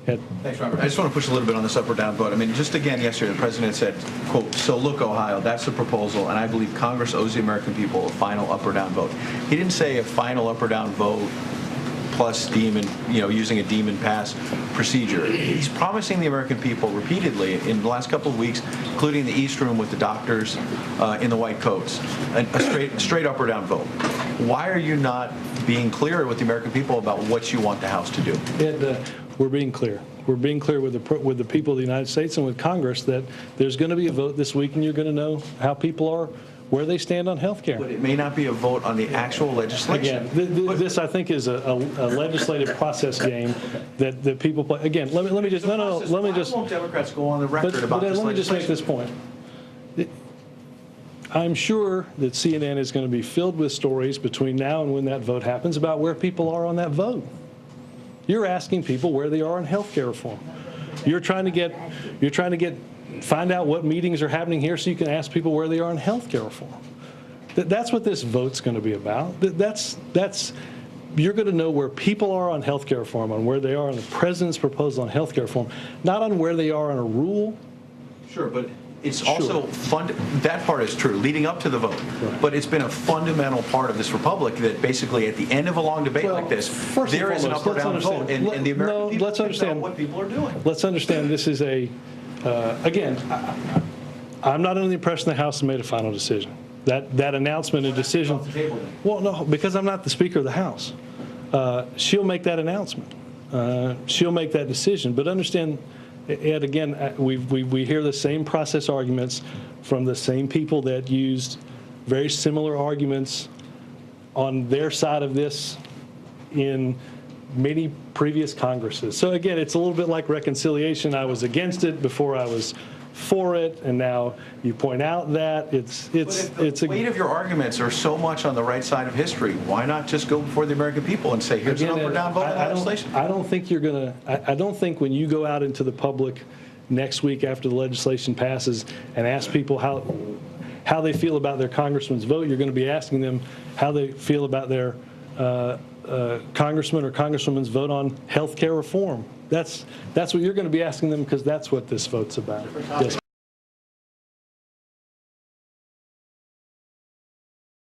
Ed. Thanks, Robert. I just want to push a little bit on this up or down vote. I mean, just again, yesterday, the president said, quote, "So look, Ohio, that's the proposal, and I believe Congress owes the American people a final up or down vote." He didn't say a final up or down vote plus demon, using a demon pass procedure. He's promising the American people repeatedly in the last couple of weeks, including the East Room with the doctors in the white coats, a straight up or down vote. Why are you not being clear with the American people about what you want the House to do? Ed, we're being clear. We're being clear with the people of the United States and with Congress that there's going to be a vote this week, and you're going to know how people are, where they stand on health care. But it may not be a vote on the actual legislation. Again, this I think is a legislative process game that people play. Again, let me just Why won't Democrats go on the record about this legislation? Let me just make this point. I'm sure that CNN is going to be filled with stories between now and when that vote happens about where people are on that vote. You're asking people where they are on health care reform. You're trying to find out what meetings are happening here so you can ask people where they are on health care reform. That's what this vote's going to be about. You're going to know where people are on health care reform, on where they are on the president's proposal on health care reform, not on where they are on a rule. Sure, but it's also that part is true, leading up to the vote. Right. But it's been a fundamental part of this republic that basically at the end of a long debate like this, there is an up or down vote, and the American people understand what people are doing. Let's understand this is again, I'm not under the impression the House has made a final decision. That announcement and decision. Well, no, because I'm not the Speaker of the House. She'll make that announcement. She'll make that decision. But understand, Ed, again, we hear the same process arguments from the same people that used very similar arguments on their side of this in many previous Congresses. So again, it's a little bit like reconciliation. I was against it before I was for it, and now you point out that it's the weight of your arguments are so much on the right side of history. Why not just go before the American people and say, here's an up or down vote on legislation? I don't think you're going to. I don't think when you go out into the public next week after the legislation passes and ask people how they feel about their congressman's vote, you're going to be asking them how they feel about their congressman or congresswoman's vote on health care reform. That's what you're going to be asking them, because that's what this vote's about. Yes.